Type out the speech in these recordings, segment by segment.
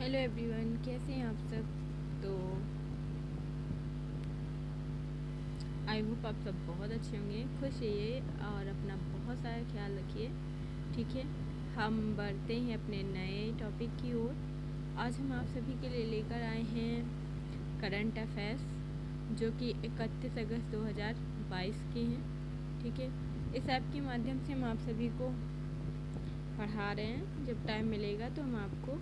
Hello everyone, कैसे हैं आप सब। तो आई होप आप सब बहुत अच्छे होंगे, खुश रहिए और अपना बहुत सारा ख्याल रखिए। ठीक है, हम बढ़ते हैं अपने नए टॉपिक की ओर। आज हम आप सभी के लिए लेकर आए हैं करंट अफेयर्स, जो कि 31 अगस्त 2022 के हैं। ठीक है, इस ऐप के माध्यम से हम आप सभी को पढ़ा रहे हैं। जब टाइम मिलेगा तो हम आपको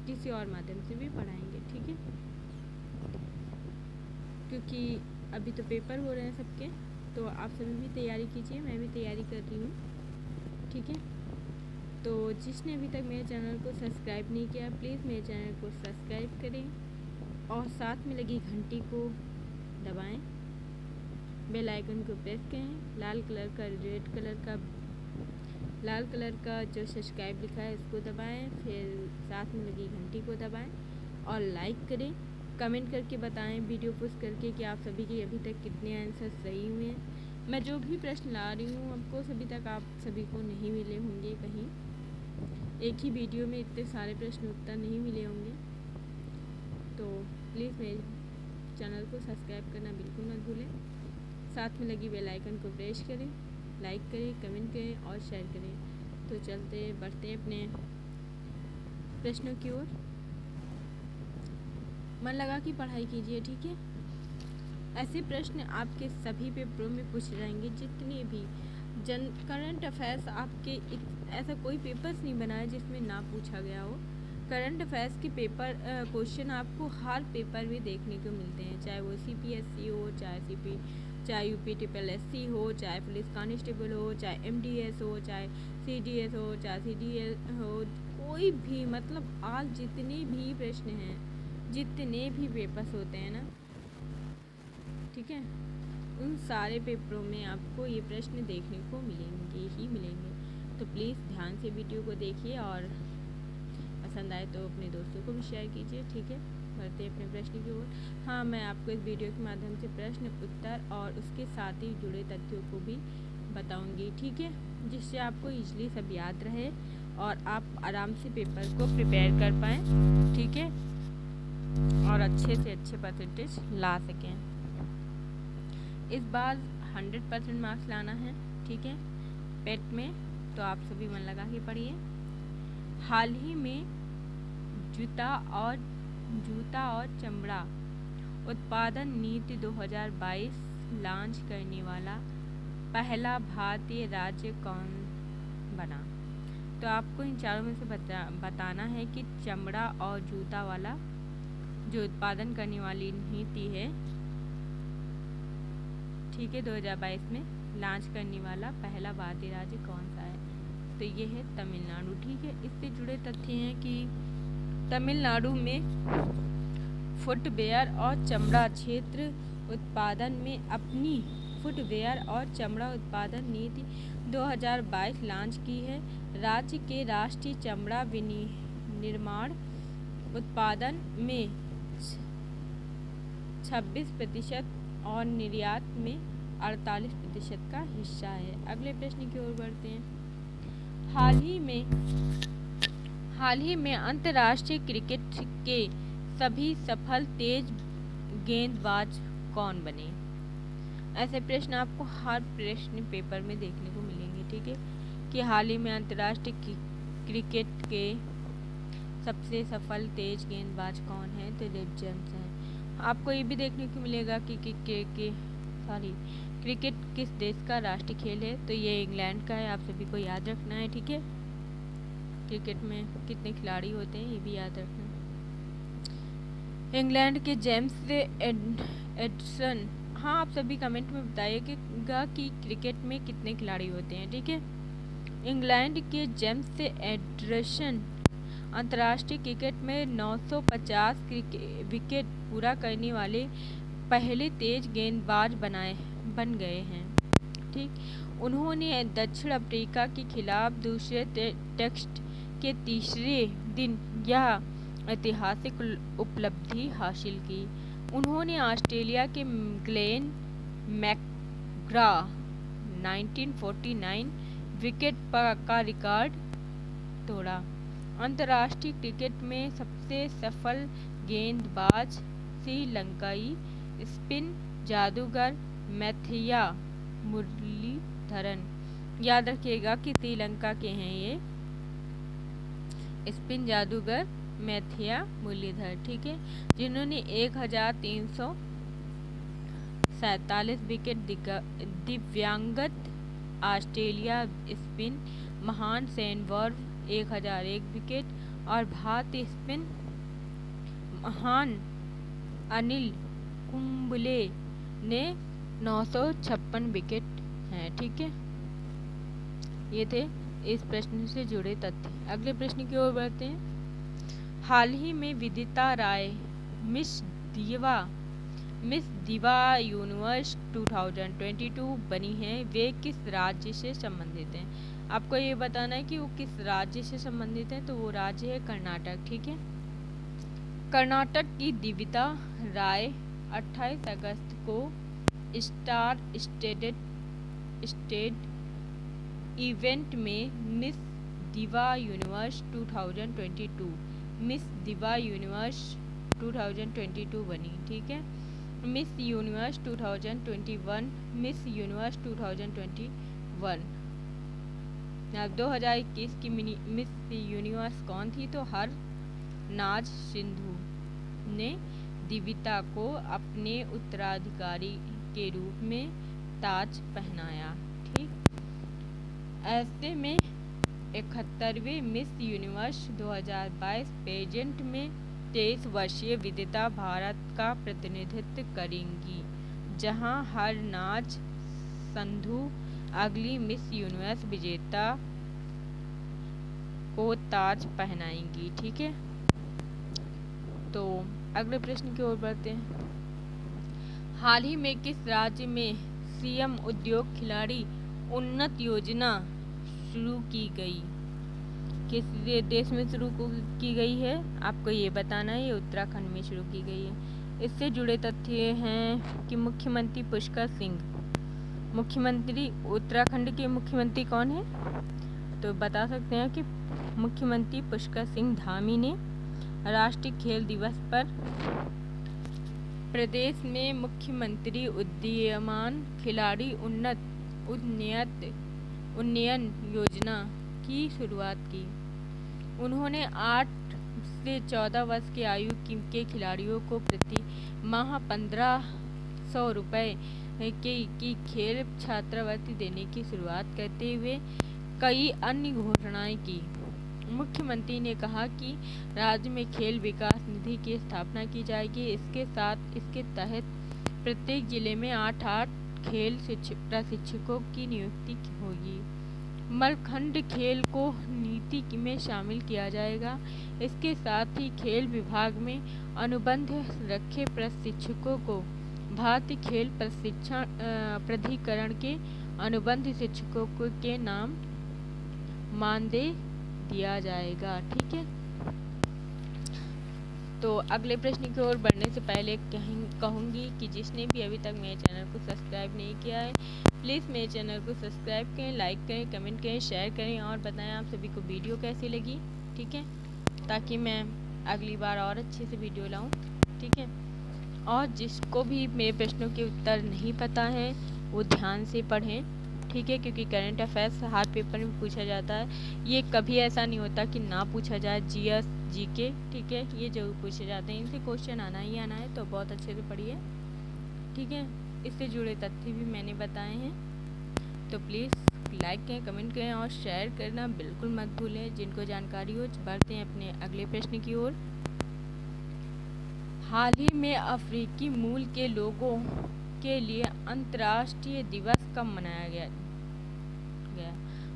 किसी और माध्यम से भी पढ़ाएंगे। ठीक है, क्योंकि अभी तो पेपर हो रहे हैं सबके, तो आप सभी भी तैयारी कीजिए, मैं भी तैयारी कर रही हूँ। ठीक है, तो जिसने अभी तक मेरे चैनल को सब्सक्राइब नहीं किया, प्लीज़ मेरे चैनल को सब्सक्राइब करें और साथ में लगी घंटी को दबाएं, बेल आइकन को प्रेस करें। लाल कलर का जो सब्सक्राइब लिखा है उसको दबाएं, फिर साथ में लगी घंटी को दबाएं और लाइक करें। कमेंट करके बताएं वीडियो पोस्ट करके कि आप सभी के अभी तक कितने आंसर सही हुए हैं। मैं जो भी प्रश्न ला रही हूँ आपको अभी तक आप सभी को नहीं मिले होंगे, कहीं एक ही वीडियो में इतने सारे प्रश्न उत्तर नहीं मिले होंगे। तो प्लीज़ मेरे चैनल को सब्सक्राइब करना बिल्कुल मत भूलें, साथ में लगी बेल आइकन को प्रेस करें, लाइक करें, कमेंट करें और शेयर करें। तो चलते बढ़ते अपने प्रश्नों की ओर। मन लगा कि पढ़ाई कीजिए। ठीक है, ऐसे प्रश्न आपके सभी पेपरों में पूछे जाएंगे, जितने भी करंट अफेयर्स आपके ऐसा कोई पेपर्स नहीं बना है जिसमें ना पूछा गया हो। करंट अफेयर्स के पेपर क्वेश्चन आपको हर पेपर में देखने को मिलते हैं, चाहे वो CPSC हो, चाहे UP-SSC हो, चाहे पुलिस कांस्टेबल हो, चाहे MDS हो, चाहे CDS हो, चाहे CDS हो, कोई भी मतलब आज जितने भी प्रश्न हैं, जितने भी पेपर्स होते हैं ना, ठीक है, उन सारे पेपरों में आपको ये प्रश्न देखने को मिलेंगे। तो प्लीज़ ध्यान से वीडियो को देखिए और पसंद आए तो अपने दोस्तों को भी शेयर कीजिए। ठीक है, बढ़ते अपने प्रश्न की ओर। हाँ, मैं आपको इस वीडियो के माध्यम से प्रश्न उत्तर और उसके साथ ही जुड़े तथ्यों को भी बताऊंगी। ठीक है, जिससे आपको इजली सब याद रहे और आप आराम से पेपर को प्रिपेयर कर पाएँ। ठीक है, और अच्छे से अच्छे परसेंटेज ला सकें। इस बार 100% मार्क्स लाना है। ठीक है, पेट में, तो आप सभी मन लगा के पढ़िए। हाल ही में जूता और चमड़ा उत्पादन नीति 2022 लॉन्च करने वाला पहला भारतीय राज्य कौन बना। तो आपको इन चारों में से बताना है कि चमड़ा और जूता वाला जो उत्पादन करने वाली नीति है, ठीक है, 2022 में लॉन्च करने वाला पहला भारतीय राज्य कौन सा है। तो ये है तमिलनाडु। ठीक है, इससे जुड़े तथ्य हैं कि तमिलनाडु में फुटवेयर और चमड़ा क्षेत्र उत्पादन में अपनी फुटवेयर और चमड़ा उत्पादन नीति 2022 लॉन्च की है। राज्य के राष्ट्रीय चमड़ा विनिर्माण उत्पादन में 26% और निर्यात में 48% का हिस्सा है। अगले प्रश्न की ओर बढ़ते हैं। हाल ही में अंतर्राष्ट्रीय क्रिकेट के सभी सफल तेज गेंदबाज कौन बने। ऐसे प्रश्न आपको हर प्रश्न पेपर में देखने को मिलेंगे। ठीक है, कि हाल ही में अंतर्राष्ट्रीय क्रिकेट के सबसे सफल तेज गेंदबाज कौन है, तो लिप जेम्स हैं। आपको ये भी देखने को मिलेगा कि क्रिकेट किस देश का राष्ट्रीय खेल है, तो ये इंग्लैंड का है। आप सभी को याद रखना है। ठीक है, क्रिकेट में कितने खिलाड़ी होते हैं ये भी याद रखना है। इंग्लैंड के जेम्स एडसन। हाँ, आप सभी कमेंट में बताइएगा कि क्रिकेट में कितने खिलाड़ी होते हैं। ठीक है, इंग्लैंड के जेम्स एडसन अंतर्राष्ट्रीय क्रिकेट में 950 विकेट पूरा करने वाले पहले तेज गेंदबाज बन गए हैं। ठीक, उन्होंने दक्षिण अफ्रीका के खिलाफ दूसरे टेस्ट के तीसरे दिन यह ऐतिहासिक उपलब्धि हासिल की। उन्होंने ऑस्ट्रेलिया के ग्लेन मैकग्रा 1949 विकेट का रिकॉर्ड तोड़ा। अंतर्राष्ट्रीय क्रिकेट में सबसे सफल गेंदबाज श्रीलंकाई स्पिन जादूगर मैथिया मुरलीधरन। याद रखिएगा कि श्रीलंका के हैं ये स्पिन जादूगर मैथिया मुरलीधर, ठीक है, जिन्होंने 1347 विकेट दिव्यांगत ऑस्ट्रेलिया स्पिन महान सेनवर्व 1001 विकेट और भारतीय स्पिन महान अनिल कुंबले ने 956 विकेट हैं, ठीक है। ये थे इस प्रश्न से जुड़े तथ्य। अगले प्रश्न की ओर बढ़ते हैं। हाल ही में विदिता राय मिस दिवा यूनिवर्स 2022 बनी हैं, वे किस राज्य से संबंधित हैं? आपको ये बताना है कि वो किस राज्य से संबंधित है, तो वो राज्य है कर्नाटक, ठीक है। कर्नाटक की दिविता राय 28 अगस्त को स्टार स्टेट इवेंट में मिस दिवा यूनिवर्स 2022 बनी, ठीक है। Miss universe 2021, miss universe 2021। 2021 की मिस यूनिवर्स कौन थी? तो हरनाज सिंधु ने दिविता को अपने उत्तराधिकारी के रूप में ताज पहनाया, ठीक। ऐसे में 71वें मिस यूनिवर्स 2022 पेजेंट में 23 वर्षीय विदिता भारत का प्रतिनिधित्व करेंगी, जहां हरनाज संधू अगली मिस यूनिवर्स विजेता को ताज पहनाएंगी, ठीक है। तो अगले प्रश्न की ओर बढ़ते हैं। हाल ही में किस राज्य में सीएम उद्योग खिलाड़ी उन्नत योजना शुरू की गई? किस देश में शुरू की गई है? आपको ये बताना है। ये उत्तराखंड में शुरू की गई है। इससे जुड़े तथ्य हैं कि मुख्यमंत्री पुष्कर सिंह, मुख्यमंत्री उत्तराखंड के मुख्यमंत्री कौन है? तो बता सकते हैं कि मुख्यमंत्री पुष्कर सिंह धामी ने राष्ट्रीय खेल दिवस पर प्रदेश में मुख्यमंत्री उदीयमान खिलाड़ी उन्नयन योजना की शुरुआत की। उन्होंने 8 से 14 वर्ष की आयु के खिलाड़ियों को प्रति माह 1500 रुपये की खेल छात्रवृत्ति देने की शुरुआत करते हुए कई अन्य घोषणाएं की। मुख्यमंत्री ने कहा कि राज्य में खेल विकास निधि की स्थापना की जाएगी। इसके साथ इसके तहत प्रत्येक जिले में 8 खेल प्रशिक्षकों की नियुक्ति होगी। मलखंड खेल को नीति में शामिल किया जाएगा। इसके साथ ही खेल विभाग में अनुबंध रखे प्रशिक्षकों को भारतीय खेल प्रशिक्षण प्राधिकरण के अनुबंध शिक्षकों के नाम मानदेय दिया जाएगा, ठीक है। तो अगले प्रश्न की ओर बढ़ने से पहले कहूँगी कि जिसने भी अभी तक मेरे चैनल को सब्सक्राइब नहीं किया है, प्लीज़ मेरे चैनल को सब्सक्राइब करें, लाइक करें, कमेंट करें, शेयर करें और बताएं आप सभी को वीडियो कैसी लगी, ठीक है, ताकि मैं अगली बार और अच्छे से वीडियो लाऊं, ठीक है। और जिसको भी मेरे प्रश्नों के उत्तर नहीं पता है वो ध्यान से पढ़ें, ठीक है, क्योंकि करंट अफेयर्स हर पेपर में पूछा जाता है। ये कभी ऐसा नहीं होता कि ना पूछा जाए। जीएस जीके, ठीक है, ये जरूर पूछे जाते हैं। इनसे क्वेश्चन आना ही आना है, तो बहुत अच्छे से पढ़िए, ठीक है। इससे जुड़े तथ्य भी मैंने बताए हैं। तो प्लीज़ लाइक करें, कमेंट करें और शेयर करना बिल्कुल मत भूलें। जिनको जानकारी हो बढ़ते हैं अपने अगले प्रश्न की ओर। हाल ही में अफ्रीकी मूल के लोगों के लिए अंतर्राष्ट्रीय दिवस कब मनाया गया?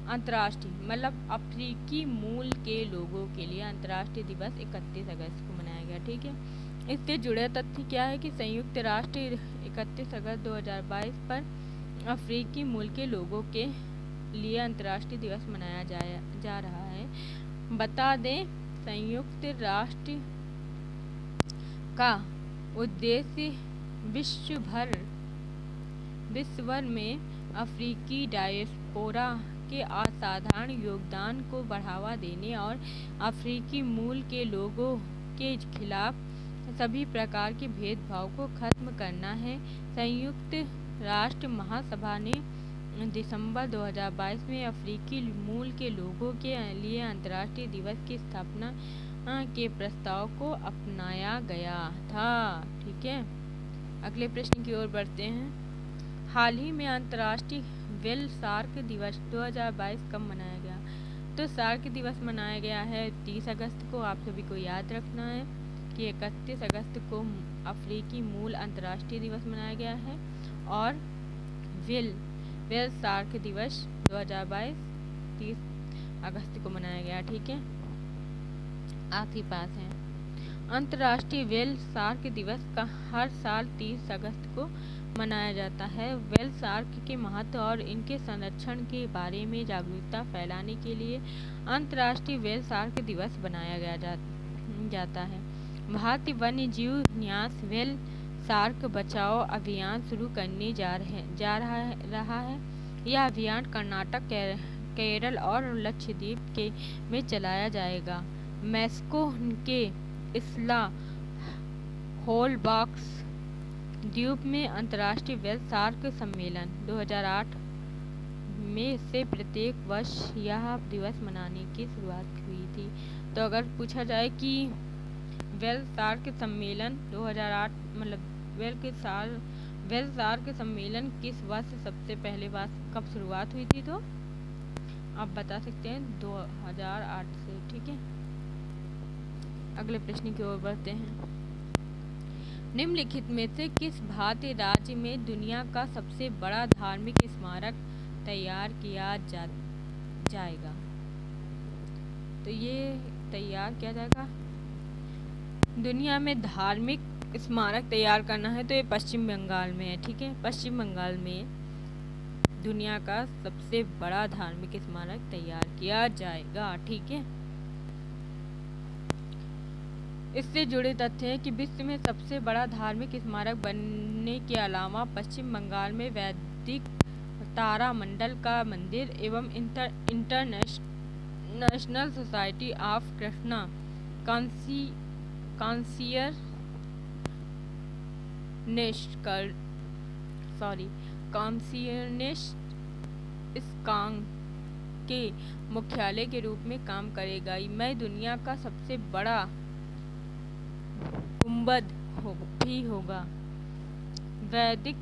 अंतर्राष्ट्रीय मतलब अफ्रीकी मूल के लोगों के लिए अंतर्राष्ट्रीय दिवस 31 अगस्त को मनाया गया, ठीक है। इससे जुड़े तथ्य क्या है कि संयुक्त राष्ट्र 31 अगस्त 2022 पर अफ्रीकी मूल के लोगों के लिए अंतर्राष्ट्रीय दिवस मनाया जा रहा है। बता दें, संयुक्त राष्ट्र का उद्देश्य विश्व भर में अफ्रीकी डायस्पोरा के असाधारण योगदान को बढ़ावा देने और अफ्रीकी मूल के लोगों के खिलाफ सभी प्रकार के भेदभाव को खत्म करना है। संयुक्त राष्ट्र महासभा ने दिसंबर 2022 में अफ्रीकी मूल के लोगों के लिए अंतर्राष्ट्रीय दिवस की स्थापना के प्रस्ताव को अपनाया गया था। ठीक है, अगले प्रश्न की ओर बढ़ते हैं। हाल ही में अंतर्राष्ट्रीय वेल सार्क दिवस 2022 कब मनाया गया? तो सार्क दिवस मनाया गया है 30 अगस्त को। आप सभी को याद रखना है कि 31 अगस्त को अफ्रीकी मूल अंतर्राष्ट्रीय दिवस मनाया गया है और वेल सार्क दिवस 2022 30 अगस्त को मनाया गया। ठीक है, आपके पास है। अंतर्राष्ट्रीय वेल सार्क दिवस का हर साल 30 अगस्त को मनाया जाता है। वेल सार्क के महत्व और इनके संरक्षण के बारे में जागरूकता फैलाने के लिए अंतर्राष्ट्रीय वेल सार्क दिवस बनाया जाता है। भारतीय वन्य जीव न्यास वेल सार्क बचाओ अभियान शुरू करने जा रहा है। यह अभियान कर्नाटक, केरल और लक्षद्वीप में चलाया जाएगा। मेक्सिको के इस्ला होलबॉक्स द्वीप में अंतर्राष्ट्रीय वेल सार्क सम्मेलन 2008 में से प्रत्येक वर्ष यह दिवस मनाने की शुरुआत हुई थी। तो अगर पूछा जाए कि वेल सार्क सम्मेलन 2008 मतलब वेल सार्क सम्मेलन किस वर्ष सबसे पहले बार कब शुरुआत हुई थी, तो आप बता सकते हैं 2008 से। ठीक है, अगले प्रश्न की ओर बढ़ते हैं। निम्नलिखित में से किस भारतीय राज्य में दुनिया का सबसे बड़ा धार्मिक स्मारक तैयार किया जाएगा? तो ये तैयार किया जाएगा, दुनिया में धार्मिक स्मारक तैयार करना है तो ये पश्चिम बंगाल में है। ठीक है, पश्चिम बंगाल में दुनिया का सबसे बड़ा धार्मिक स्मारक तैयार किया जाएगा। ठीक है, इससे जुड़े तथ्य हैं कि विश्व में सबसे बड़ा धार्मिक स्मारक बनने के अलावा पश्चिम बंगाल में वैदिक तारामंडल का मंदिर एवं इंटरनेशनल सोसाइटी ऑफ कृष्णा कॉन्सियनिस्ट स्कांग के मुख्यालय के रूप में काम करेगा। मैं दुनिया का सबसे बड़ा गुंबद भी होगा। वैदिक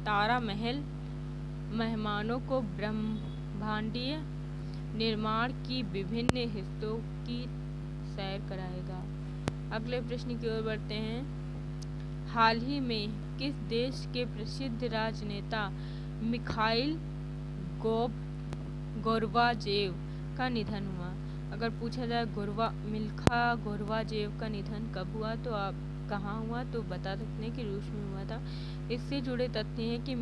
तारा महल मेहमानों को ब्रह्मांडीय निर्माण की विभिन्न हिस्सों की सैर कराएगा। अगले प्रश्न की ओर बढ़ते हैं। हाल ही में किस देश के प्रसिद्ध राजनेता मिखाइल गोर्बाचेव का निधन हुआ? अगर पूछा जाए गोर्बाचेव का निधन कब हुआ, तो आप कहाँ हुआ, तो बता सकते हैं कि रूस में हुआ था। इससे जुड़े तथ्य हैं कि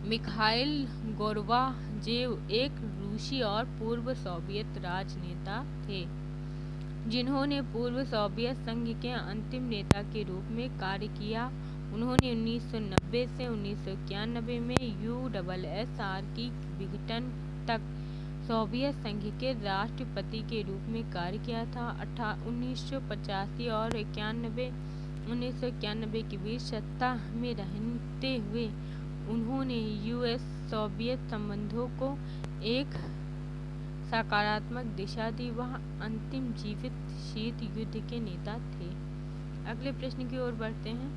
मिखाइल गोर्बाचेव एक रूसी और पूर्व सोवियत राजनेता थे जिन्होंने पूर्व सोवियत संघ के अंतिम नेता के रूप में कार्य किया। उन्होंने 1990 से 1991 में USSR की विघटन तक सोवियत संघ के राष्ट्रपति के रूप में कार्य किया था। 1985 और 1991 के बीच सत्ता में रहते हुए उन्होंने यूएस सोवियत संबंधों को एक सकारात्मक दिशा दी। वह अंतिम जीवित शीत युद्ध के नेता थे। अगले प्रश्न की ओर बढ़ते हैं।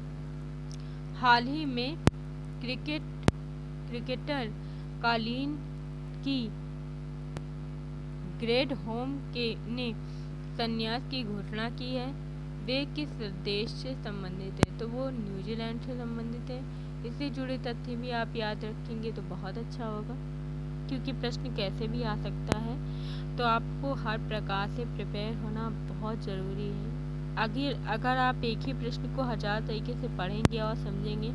हाल ही में क्रिकेटर कालिन की ग्रेडहोम ने संन्यास की घोषणा की है। वे किस देश से संबंधित है? तो वो न्यूजीलैंड से संबंधित है। इससे जुड़े तथ्य भी आप याद रखेंगे तो बहुत अच्छा होगा, क्योंकि प्रश्न कैसे भी आ सकता है। तो आपको हर प्रकार से प्रिपेयर होना बहुत ज़रूरी है। अगर आप एक ही प्रश्न को 1000 तरीके से पढ़ेंगे और समझेंगे,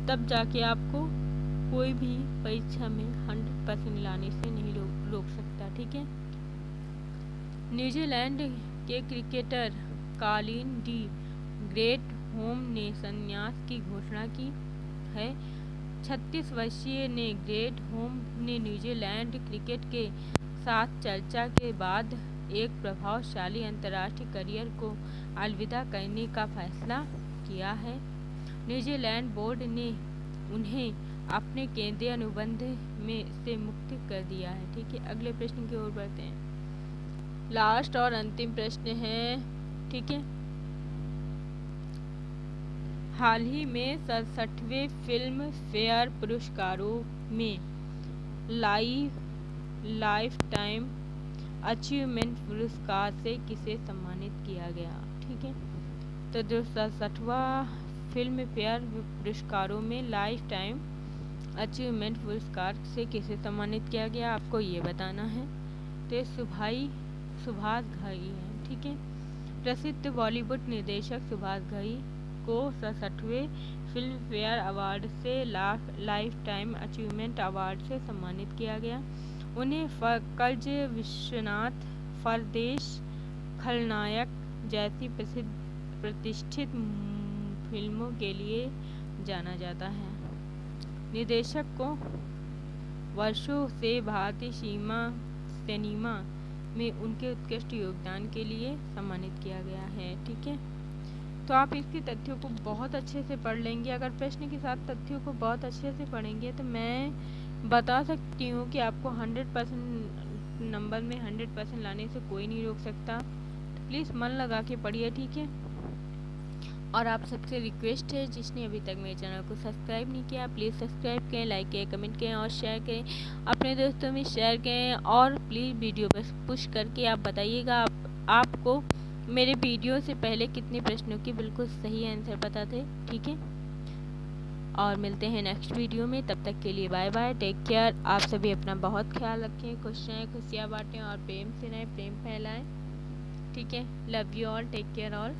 तब जाके आपको कोई भी परीक्षा में 100% लाने से नहीं रोक सकता। ठीक है। न्यूजीलैंड के क्रिकेटर कालिन डी ग्रेडहोम ने संन्यास की घोषणा की है। 36 वर्षीय ने ग्रेट होम ने न्यूजीलैंड क्रिकेट के साथ चर्चा के बाद एक प्रभावशाली अंतर्राष्ट्रीय करियर को अलविदा करने का फैसला किया है। न्यूजीलैंड बोर्ड ने उन्हें अपने केंद्रीय अनुबंध में से मुक्त कर दिया है। ठीक है, अगले प्रश्न की ओर बढ़ते हैं। लास्ट और अंतिम प्रश्न है। ठीक है, हाल ही में 67वें फिल्म फेयर पुरस्कारों में लाइफ टाइम अचीवमेंट पुरस्कार से किसे सम्मानित किया गया। ठीक है, तो जो 67वां फिल्म फेयर पुरस्कारों में लाइफ टाइम अचीवमेंट पुरस्कार से किसे सम्मानित किया गया, आपको ये बताना है। तो सुभाष घई है। ठीक है, प्रसिद्ध बॉलीवुड निर्देशक सुभाष घई को 67वें फिल्म फेयर अवार्ड से लाइफ टाइम अचीवमेंट अवार्ड से सम्मानित किया गया। उन्हें फर्ज विश्वनाथ, परदेश, खलनायक जैसी प्रतिष्ठित फिल्मों के लिए जाना जाता है। निर्देशक को वर्षों से भारतीय सिनेमा में उनके उत्कृष्ट योगदान के लिए सम्मानित किया गया है। ठीक है, तो आप इसके तथ्यों को बहुत अच्छे से पढ़ लेंगे। अगर प्रश्न के साथ तथ्यों को बहुत अच्छे से पढ़ेंगे तो मैं बता सकती हूँ कि आपको 100% नंबर में 100% लाने से कोई नहीं रोक सकता। तो प्लीज़ मन लगा के पढ़िए। ठीक है, और आप सबसे रिक्वेस्ट है, जिसने अभी तक मेरे चैनल को सब्सक्राइब नहीं किया, प्लीज़ सब्सक्राइब करें, लाइक करें, कमेंट करें और शेयर करें, अपने दोस्तों में शेयर करें। और प्लीज़ वीडियो पर पुश करके आप बताइएगा आपको मेरे वीडियो से पहले कितने प्रश्नों की बिल्कुल सही आंसर पता थे। ठीक है, और मिलते हैं नेक्स्ट वीडियो में। तब तक के लिए बाय बाय, टेक केयर। आप सभी अपना बहुत ख्याल रखें, खुश रहें, खुशियाँ बांटें और प्रेम से रहें, प्रेम फैलाएं। ठीक है, love you all, take care all.